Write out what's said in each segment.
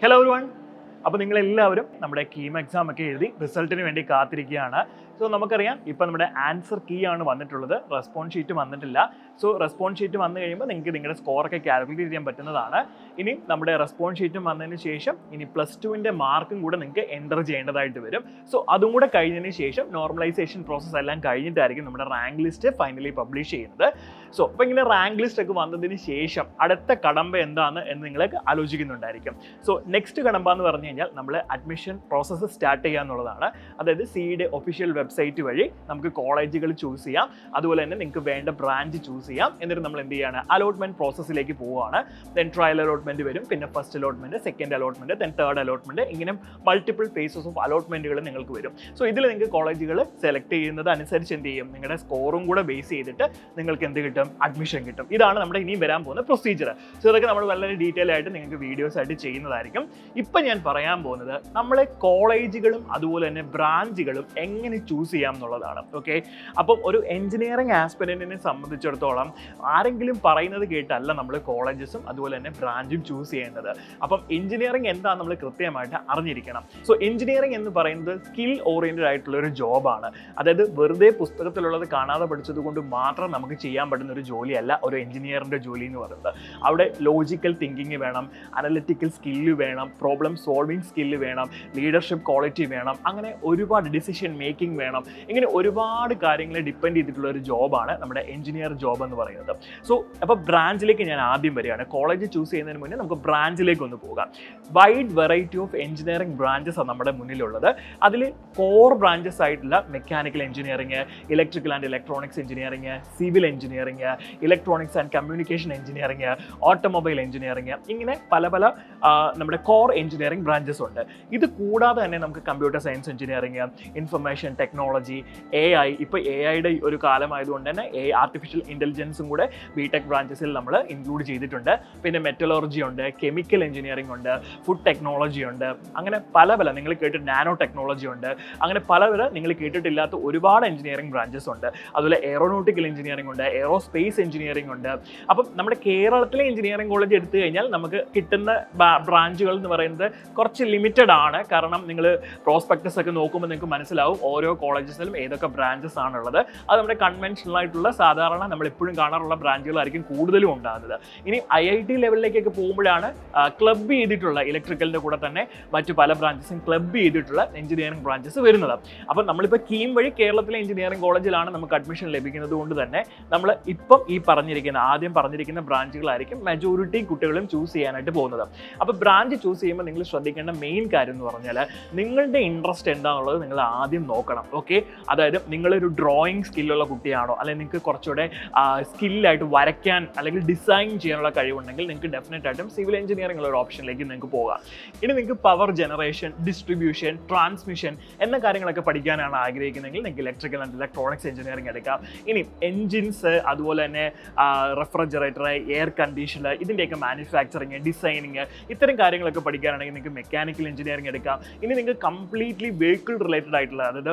Hello everyone. അപ്പോൾ നിങ്ങൾ എല്ലാവരും നമ്മുടെ കീം എക്സാം ഒക്കെ എഴുതി റിസൾട്ടിന് വേണ്ടി കാത്തിരിക്കുകയാണ്. സോ നമുക്കറിയാം ഇപ്പോൾ നമ്മുടെ ആൻസർ കീ ആണ് വന്നിട്ടുള്ളത്, റെസ്പോൺസ് ഷീറ്റ് വന്നിട്ടില്ല. സോ റെസ്പോൺസ് ഷീറ്റ് വന്നു കഴിയുമ്പോൾ നിങ്ങൾക്ക് നിങ്ങളുടെ സ്കോറൊക്കെ കാൽക്കുലേറ്റ് ചെയ്യാൻ പറ്റുന്നതാണ്. ഇനി നമ്മുടെ റെസ്പോൺസ് ഷീറ്റും വന്നതിന് ശേഷം ഇനി +2ൻ്റെ മാർക്കും കൂടെ നിങ്ങൾക്ക് എൻ്റർ ചെയ്യേണ്ടതായിട്ട് വരും. സോ അതും കൂടെ കഴിഞ്ഞതിന് ശേഷം നോർമലൈസേഷൻ പ്രോസസ്സ് എല്ലാം കഴിഞ്ഞിട്ടായിരിക്കും നമ്മുടെ റാങ്ക് ലിസ്റ്റ് ഫൈനലി പബ്ലിഷ് ചെയ്യുന്നത്. സോ അപ്പോൾ ഇങ്ങനെ റാങ്ക് ലിസ്റ്റ് ഒക്കെ വന്നതിന് ശേഷം അടുത്ത കടമ്പ എന്താണ് എന്ന് നിങ്ങൾക്ക് ആലോചിക്കുന്നുണ്ടായിരിക്കും. സോ നെക്സ്റ്റ് കടമ്പ എന്ന് പറഞ്ഞു കഴിഞ്ഞാൽ നമ്മൾ അഡ്മിഷൻ പ്രോസസ്സ് സ്റ്റാർട്ട് ചെയ്യുക എന്നുള്ളതാണ്. അതായത് സിയുടെ ഒഫീഷ്യൽ വെബ്സൈറ്റ് വഴി നമുക്ക് കോളേജുകൾ ചൂസ് ചെയ്യാം, അതുപോലെ തന്നെ നിങ്ങൾക്ക് വേണ്ട ബ്രാഞ്ച് ചൂസ് ചെയ്യാം. എന്നിട്ട് നമ്മൾ എന്ത് ചെയ്യാണ്, അലോട്ട്മെന്റ് പ്രോസസ്സിലേക്ക് പോവുകയാണ്. ദെൻ ട്രയൽ അലോട്ട്മെന്റ് വരും, പിന്നെ first allotment, second allotment, then third allotment, ഇങ്ങനെ മൾട്ടിപ്പിൾ ഫേസസ് ഓഫ് അലോട്ട്മെന്റുകൾ നിങ്ങൾക്ക് വരും. സോ ഇതിൽ നിങ്ങൾക്ക് കോളേജുകൾ സെലക്ട് ചെയ്യുന്നത് അനുസരിച്ച് എന്ത് ചെയ്യും, നിങ്ങളുടെ സ്കോറും കൂടെ ബേസ് ചെയ്തിട്ട് നിങ്ങൾക്ക് എന്ത് കിട്ടും, അഡ്മിഷൻ കിട്ടും. ഇതാണ് നമ്മുടെ ഇനിയും വരാൻ പോകുന്ന പ്രൊസീജിയർ. സോ ഇതൊക്കെ നമ്മൾ വളരെ ഡീറ്റെയിൽ ആയിട്ട് നിങ്ങൾക്ക് വീഡിയോസ് ആയിട്ട് ചെയ്യുന്നതായിരിക്കും. ഇപ്പം ഞാൻ പറയാൻ പോകുന്നത് നമ്മളെ കോളേജുകളും അതുപോലെ തന്നെ ബ്രാഞ്ചുകളും എങ്ങനെ ചൂസ് ചെയ്യാം എന്നുള്ളതാണ്. ഓക്കെ, അപ്പം ഒരു എഞ്ചിനീയറിംഗ് ആസ്പിരന്റിനെ സംബന്ധിച്ചിടത്തോളം ആരെങ്കിലും പറയുന്നത് കേട്ടല്ല നമ്മൾ കോളേജസും അതുപോലെ തന്നെ ബ്രാഞ്ചും ചൂസ് ചെയ്യേണ്ടത്. അപ്പം എഞ്ചിനീയറിംഗ് എന്താണെന്ന് നമ്മൾ കൃത്യമായിട്ട് അറിഞ്ഞിരിക്കണം. സോ എഞ്ചിനീയറിംഗ് എന്ന് പറയുന്നത് സ്കിൽ ഓറിയന്റഡ് ആയിട്ടുള്ള ഒരു ജോബാണ്. അതായത് വെറുതെ പുസ്തകത്തിലുള്ളത് കാണാതെ പഠിച്ചത് കൊണ്ട് മാത്രം നമുക്ക് ചെയ്യാൻ പറ്റുന്ന ഒരു ജോലിയല്ല ഒരു എഞ്ചിനീയറിന്റെ ജോലി എന്ന് പറയുന്നത്. അവിടെ ലോജിക്കൽ തിങ്കിങ് വേണം, അനലിറ്റിക്കൽ സ്കില്ല് വേണം, പ്രോബ്ലം സോൾവിങ് സ്കില്ല് വേണം, ലീഡർഷിപ്പ് ക്വാളിറ്റി വേണം, അങ്ങനെ ഒരുപാട് ഡിസിഷൻ മേക്കിംഗ് വേണം. ഇങ്ങനെ ഒരുപാട് കാര്യങ്ങളെ ഡിപ്പെൻഡ് ചെയ്തിട്ടുള്ള ഒരു ജോബാണ് നമ്മുടെ എഞ്ചിനീയർ ജോബ് എന്ന് പറയുന്നത്. സോ അപ്പോൾ ബ്രാഞ്ചിലേക്ക് ഞാൻ ആദ്യം വരികയാണ്. കോളേജ് ചൂസ് ചെയ്യുന്നതിന് മുന്നേ നമുക്ക് ബ്രാഞ്ചിലേക്ക് ഒന്ന് പോകാം. Wide variety of engineering branches ആണ് നമ്മുടെ മുന്നിലുള്ളത്. അതിൽ കോർ ബ്രാഞ്ചസ് ആയിട്ടുള്ള mechanical engineering, electrical and electronics engineering, civil engineering, electronics and communication engineering, automobile engineering, ഇങ്ങനെ പല പല നമ്മുടെ കോർ എഞ്ചിനീയറിംഗ് ബ്രാഞ്ചസ് ഉണ്ട്. ഇത് കൂടാതെ തന്നെ നമുക്ക് computer science engineering, information technology, AI, ഇപ്പോൾ AI-യുടെ ഒരു കാലമായതുകൊണ്ട് തന്നെ ആർട്ടിഫിഷ്യൽ ഇൻ്റലിജൻസും കൂടെ ബിടെക് ബ്രാഞ്ചസിൽ നമ്മൾ ഇൻക്ലൂഡ് ചെയ്തിട്ടുണ്ട്. പിന്നെ മെറ്റലർജി ഉണ്ട്, കെമിക്കൽ എഞ്ചിനീയറിംഗ് ഉണ്ട്, ഫുഡ് ടെക്നോളജി ഉണ്ട്, അങ്ങനെ പല പല നിങ്ങൾ കേട്ടിട്ട് നാനോ ടെക്നോളജി ഉണ്ട്, അങ്ങനെ പല പല നിങ്ങൾ കേട്ടിട്ടില്ലാത്ത ഒരുപാട് എഞ്ചിനീയറിംഗ് ബ്രാഞ്ചസ് ഉണ്ട്. അതുപോലെ എയറോനോട്ടിക്കൽ എഞ്ചിനീയറിംഗ് ഉണ്ട്, എയറോസ്പേസ് എഞ്ചിനീയറിംഗ് ഉണ്ട്. അപ്പം നമ്മുടെ കേരളത്തിലെ എഞ്ചിനീയറിംഗ് കോളേജ് എടുത്തു കഴിഞ്ഞാൽ നമുക്ക് കിട്ടുന്ന ബ്രാഞ്ചുകൾ എന്ന് പറയുന്നത് കുറച്ച് ലിമിറ്റഡ് ആണ്. കാരണം നിങ്ങൾ പ്രോസ്പെക്ടസ് ഒക്കെ നോക്കുമ്പോൾ നിങ്ങൾക്ക് മനസ്സിലാവും ഓരോ കോളേജസിലും ഏതൊക്കെ ബ്രാഞ്ചസ് ആണുള്ളത്. അത് നമ്മുടെ കൺവെൻഷണൽ ആയിട്ടുള്ള സാധാരണ നമ്മൾ എപ്പോഴും കാണാറുള്ള ബ്രാഞ്ചുകളായിരിക്കും കൂടുതലും ഉണ്ടാകുന്നത്. ഇനി IIT ലെവലിലേക്കൊക്കെ പോകുമ്പോഴാണ് ക്ലബ് ചെയ്തിട്ടുള്ള ഇലക്ട്രിക്കലിൻ്റെ കൂടെ തന്നെ മറ്റു പല ബ്രാഞ്ചസും ക്ലബ് ചെയ്തിട്ടുള്ള എഞ്ചിനീയറിംഗ് ബ്രാഞ്ചസ് വരുന്നത്. അപ്പം നമ്മളിപ്പോൾ കീം വഴി കേരളത്തിലെ എഞ്ചിനീയറിംഗ് കോളേജിലാണ് നമുക്ക് അഡ്മിഷൻ ലഭിക്കുന്നത് കൊണ്ട് തന്നെ നമ്മൾ ഇപ്പം ആദ്യം പറഞ്ഞിരിക്കുന്ന ബ്രാഞ്ചുകളായിരിക്കും മെജോറിറ്റി കുട്ടികളും ചൂസ് ചെയ്യാനായിട്ട് പോകുന്നത്. അപ്പോൾ ബ്രാഞ്ച് ചൂസ് ചെയ്യുമ്പോൾ നിങ്ങൾ ശ്രദ്ധിക്കേണ്ട മെയിൻ കാര്യം എന്ന് പറഞ്ഞാൽ നിങ്ങളുടെ ഇൻട്രസ്റ്റ് എന്താണെന്നുള്ളത് നിങ്ങൾ ആദ്യം നോക്കണം. ഓക്കെ, അതായത് നിങ്ങളൊരു ഡ്രോയിങ് സ്കില്ലുള്ള കുട്ടിയാണോ, അല്ലെങ്കിൽ നിങ്ങൾക്ക് കുറച്ചുകൂടെ സ്കില്ലായിട്ട് വരയ്ക്കാൻ അല്ലെങ്കിൽ ഡിസൈൻ ചെയ്യാനുള്ള കഴിവുണ്ടെങ്കിൽ നിങ്ങൾക്ക് ഡെഫിനറ്റ് ആയിട്ടും സിവിൽ എഞ്ചിനീയറിംഗ് ഉള്ള ഒരു ഓപ്ഷനിലേക്ക് നിങ്ങൾക്ക് പോകാം. ഇനി നിങ്ങൾക്ക് പവർ ജനറേഷൻ, ഡിസ്ട്രിബ്യൂഷൻ, ട്രാൻസ്മിഷൻ എന്ന കാര്യങ്ങളൊക്കെ പഠിക്കാനാണ് ആഗ്രഹിക്കുന്നതെങ്കിൽ നിങ്ങൾക്ക് ഇലക്ട്രിക്കൽ ആൻഡ് ഇലക്ട്രോണിക്സ് എഞ്ചിനീയറിംഗ് എടുക്കാം. ഇനി എൻജിൻസ്, അതുപോലെ തന്നെ റെഫ്രിജറേറ്റർ, എയർ കണ്ടീഷണർ, ഇതിൻ്റെയൊക്കെ മാനുഫാക്ചറിങ്, ഡിസൈനിങ്, ഇത്തരം കാര്യങ്ങളൊക്കെ പഠിക്കാനാണെങ്കിൽ നിങ്ങൾക്ക് മെക്കാനിക്കൽ എഞ്ചിനീയറിംഗ് എടുക്കാം. ഇനി നിങ്ങൾക്ക് കംപ്ലീറ്റ്ലി വെഹിക്കിൾ റിലേറ്റഡ് ആയിട്ടുള്ള, അതായത്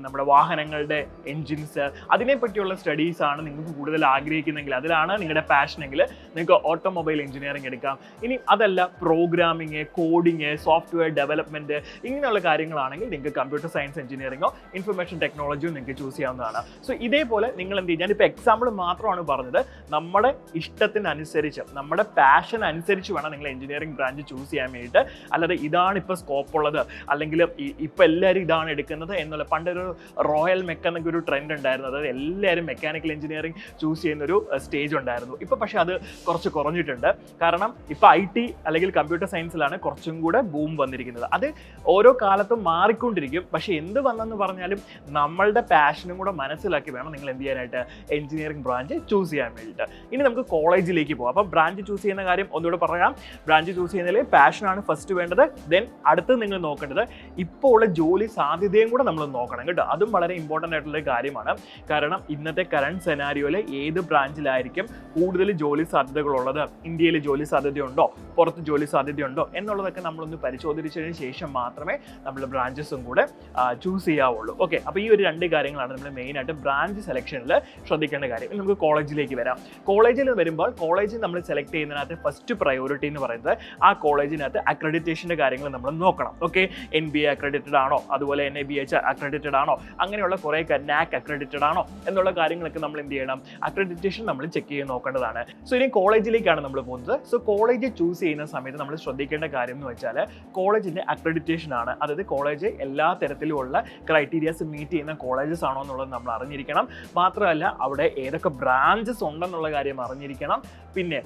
നമ്മുടെ വാഹനങ്ങളുടെ എൻജിൻസ്, അതിനെപ്പറ്റിയുള്ള സ്റ്റഡീസ് ആണ് നിങ്ങൾക്ക് കൂടുതൽ ആഗ്രഹിക്കുന്നെങ്കിൽ, അതിലാണ് നിങ്ങളുടെ പാഷനെങ്കിൽ നിങ്ങൾക്ക് ഓട്ടോമൊബൈൽ എഞ്ചിനീയറിംഗ് എടുക്കാം. ഇനി അതല്ല പ്രോഗ്രാമിങ്, കോഡിങ്, സോഫ്റ്റ്വെയർ ഡെവലപ്മെൻറ്റ്, ഇങ്ങനെയുള്ള കാര്യങ്ങളാണെങ്കിൽ നിങ്ങൾക്ക് കമ്പ്യൂട്ടർ സയൻസ് എഞ്ചിനീയറിംഗോ ഇൻഫർമേഷൻ ടെക്നോളജിയോ നിങ്ങൾക്ക് ചൂസ് ചെയ്യാവുന്നതാണ്. സോ ഇതേപോലെ നിങ്ങൾ എന്ത് ചെയ്യും, ഞാനിപ്പോൾ എക്സാമ്പിൾ മാത്രമാണ് പറഞ്ഞത്. നമ്മുടെ ഇഷ്ടത്തിനനുസരിച്ച്, നമ്മുടെ പാഷൻ അനുസരിച്ച് വേണം നിങ്ങൾ എഞ്ചിനീയറിംഗ് ബ്രാഞ്ച് ചൂസ് ചെയ്യാൻ വേണ്ടിയിട്ട്. അല്ലാതെ ഇതാണ് ഇപ്പോൾ സ്കോപ്പ് ഉള്ളത്, അല്ലെങ്കിൽ ഇപ്പോൾ എല്ലാവരും ഇതാണ് എടുക്കുന്നത് എന്നുള്ള, പണ്ടൊരു റോയൽ മെക്ക് എന്നൊക്കെ ഒരു ട്രെൻഡ് ഉണ്ടായിരുന്നു. അതായത് എല്ലാവരും മെക്കാനിക്കൽ എഞ്ചിനീയറിംഗ് ചൂസ് ചെയ്യുന്നൊരു സ്റ്റേജ് ഉണ്ടായിരുന്നു. ഇപ്പോൾ പക്ഷേ അത് കുറച്ച് കുറഞ്ഞിട്ടുണ്ട്. കാരണം ഇപ്പോൾ IT അല്ലെങ്കിൽ കമ്പ്യൂട്ടർ സയൻസിലാണ് കുറച്ചും കൂടെ ബൂം വന്നിരിക്കുന്നത്. അത് ഓരോ കാലത്തും മാറിക്കൊണ്ടിരിക്കും. പക്ഷേ എന്ത് വന്നെന്ന് പറഞ്ഞാലും നമ്മളുടെ പാഷനും കൂടെ മനസ്സിലാക്കി വേണം നിങ്ങൾ എന്ത് ചെയ്യാനായിട്ട് എഞ്ചിനീയറിംഗ് ബ്രാഞ്ച് ചൂസ് ചെയ്യാൻ വേണ്ടിയിട്ട്. ഇനി നമുക്ക് കോളേജിലേക്ക് പോകാം. അപ്പോൾ ബ്രാഞ്ച് ചൂസ് ചെയ്യുന്ന കാര്യം ഒന്നുകൂടെ പറയാം. ബ്രാഞ്ച് ചൂസ് ചെയ്യുന്നതിൽ പാഷനാണ് ഫസ്റ്റ് വേണ്ടത്. ദെൻ അടുത്ത് നിങ്ങൾ നോക്കേണ്ടത് ഇപ്പോൾ ഉള്ള ജോലി സാധ്യതയും കൂടെ നമ്മൾ നോക്കണം കേട്ടോ. അതും വളരെ ഇമ്പോർട്ടൻ്റ് ആയിട്ടുള്ള കാര്യമാണ്. കാരണം ഇന്നത്തെ കറണ്ട് സെനാരിയോയിൽ ഏത് ബ്രാഞ്ചിലായിരിക്കും കൂടുതൽ ജോലി സാധ്യതകളുള്ളത്, ഇന്ത്യയിൽ ജോലി സാധ്യതയുണ്ടോ, പുറത്ത് ജോലി സാധ്യതയുണ്ടോ എന്നുള്ളതൊക്കെ നമ്മളൊന്ന് പരിശോധിച്ചതിന് ശേഷം മാത്രമേ നമ്മൾ ബ്രാഞ്ചസും കൂടെ ചൂസ് ചെയ്യാവുള്ളൂ. ഓക്കെ, അപ്പോൾ ഈ ഒരു രണ്ട് കാര്യങ്ങളാണ് നമ്മൾ മെയിനായിട്ട് ബ്രാഞ്ച് സെലക്ഷനിൽ ശ്രദ്ധിക്കേണ്ട കാര്യം. നമുക്ക് കോളേജിലേക്ക് വരാം. കോളേജിൽ വരുമ്പോൾ കോളേജ് നമ്മൾ സെലക്ട് ചെയ്യുന്നതിനകത്ത് ഫസ്റ്റ് പ്രയോറിറ്റി എന്ന് പറയുന്നത് ആ കോളേജിനകത്ത് അക്രഡിറ്റേഷൻ്റെ കാര്യങ്ങൾ നമ്മൾ നോക്കണം. ഓക്കെ, NBA അക്രഡിറ്റഡ് ആണോ, അതുപോലെ NABH അക്രഡിറ്റഡ് ആണോ, അങ്ങനെയുള്ള കുറേ NAC അക്രഡിറ്റഡ് ആണോ എന്നുള്ള കാര്യങ്ങളൊക്കെ നമ്മൾ എന്ത് ചെയ്യണം, അക്രഡിറ്റേഷൻ നമ്മൾ ചെക്ക് ചെയ്ത് നോക്കേണ്ടതാണ്. സോ ഇനി കോളേജിലേക്കാണ് നമ്മൾ പോകുന്നത്. സോ കോളേജ് ചൂസ് ചെയ്യുന്ന സമയത്ത് നമ്മൾ ശ്രദ്ധിക്കേണ്ട കാര്യം എന്ന് വെച്ചാൽ കോളേജിൻ്റെ അക്രഡിറ്റേഷൻ ആണ്. അതായത് കോളേജ് എല്ലാ തരത്തിലുമുള്ള ക്രൈറ്റീരിയാസ് മീറ്റ് ചെയ്യുന്ന കോളേജസ് ആണോ എന്നുള്ളത് നമ്മൾ അറിഞ്ഞിരിക്കണം. മാത്രമല്ല അവിടെ ഏതൊക്കെ ബ്രാഞ്ചസ് ഉണ്ടെന്നുള്ള കാര്യം അറിഞ്ഞിരിക്കണം. പിന്നെ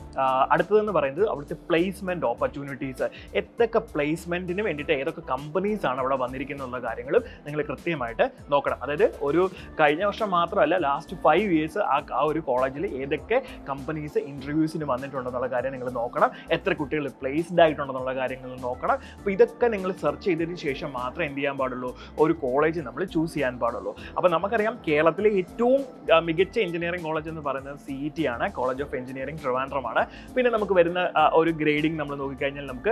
അടുത്തതെന്ന് പറയുന്നത് അവിടുത്തെ പ്ലേസ്മെൻറ്റ് ഓപ്പർച്യൂണിറ്റീസ്, ഏതൊക്കെ പ്ലേസ്മെൻറ്റിന് വേണ്ടിയിട്ട് ഏതൊക്കെ കമ്പനീസ് ആണ് അവിടെ വന്നിരിക്കുന്നുള്ള കാര്യങ്ങളും നിങ്ങൾ കൃത്യമായിട്ട് നോക്കണം. അതായത് ഒരു കഴിഞ്ഞ വർഷം മാത്രമല്ല ലാസ്റ്റ് 5 ഇയേഴ്സ് ആ ഒരു കോളേജിൽ ഏതൊക്കെ കമ്പനീസ് ഇൻ്റർവ്യൂസിന് വന്നിട്ടുണ്ടെന്നുള്ള കാര്യം നിങ്ങൾ നോക്കണം. എത്ര കുട്ടികൾ പ്ലേസ്ഡ് ആയിട്ടുണ്ടെന്നുള്ള കാര്യങ്ങൾ നോക്കണം. അപ്പോൾ ഇതൊക്കെ നിങ്ങൾ സെർച്ച് ചെയ്തതിന് ശേഷം മാത്രമേ എന്ത് ചെയ്യാൻ പാടുള്ളൂ, ഒരു കോളേജ് നമ്മൾ ചൂസ് ചെയ്യാൻ പാടുള്ളൂ. അപ്പോൾ നമുക്കറിയാം കേരളത്തിലെ ഏറ്റവും മികച്ച എഞ്ചിനീയറിംഗ് കോളേജ് എന്ന് പറയുന്നത് CET ആണ്, കോളേജ് ഓഫ് എഞ്ചിനീയറിംഗ് ട്രിവാൻഡ്രമാണ്. പിന്നെ നമുക്ക് വരുന്ന ഒരു ഗ്രേഡിംഗ് നമ്മൾ നോക്കിക്കഴിഞ്ഞാൽ നമുക്ക്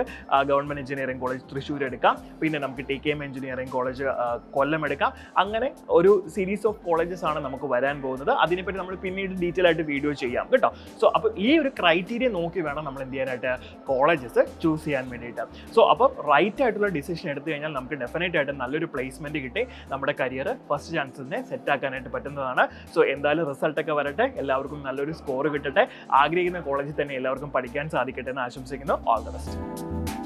ഗവൺമെൻറ് എഞ്ചിനീയറിംഗ് കോളേജ് തൃശ്ശൂർ എടുക്കാം. പിന്നെ നമുക്ക് TKM എഞ്ചിനീയറിംഗ് കോളേജ് കൊല്ലം എടുക്കാം. അങ്ങനെ ഒരു സീരീസ് ഓഫ് കോളേജസ് ആണ് നമുക്ക് വരാൻ പോകുന്നത്. അതിനെപ്പറ്റി നമ്മൾ പിന്നീട് ഡീറ്റെയിൽ ആയിട്ട് വീഡിയോ ചെയ്യാം കേട്ടോ. സോ അപ്പോൾ ഈ ഒരു ക്രൈറ്റീരിയ നോക്കി വേണം നമ്മൾ എന്ത് ചെയ്യാനായിട്ട്, കോളേജസ് ചൂസ് ചെയ്യാൻ വേണ്ടിയിട്ട്. സോ അപ്പോൾ റൈറ്റ് ആയിട്ടുള്ള ഡിസിഷൻ എടുത്തു കഴിഞ്ഞാൽ നമുക്ക് ഡെഫിനറ്റ് ആയിട്ട് നല്ലൊരു പ്ലേസ്മെൻറ്റ് കിട്ടി നമ്മുടെ കരിയർ ഫസ്റ്റ് ചാൻസിനെ സെറ്റ് ആക്കാനായിട്ട് പറ്റുന്നതാണ്. സോ എന്തായാലും റിസൾട്ടൊക്കെ വരട്ടെ, എല്ലാവർക്കും നല്ലൊരു സ്കോർ കിട്ടട്ടെ, ആഗ്രഹിക്കുന്ന കോളേജിൽ തന്നെ എല്ലാവർക്കും പഠിക്കാൻ സാധിക്കട്ടെ എന്ന് ആശംസിക്കുന്നു. All the best.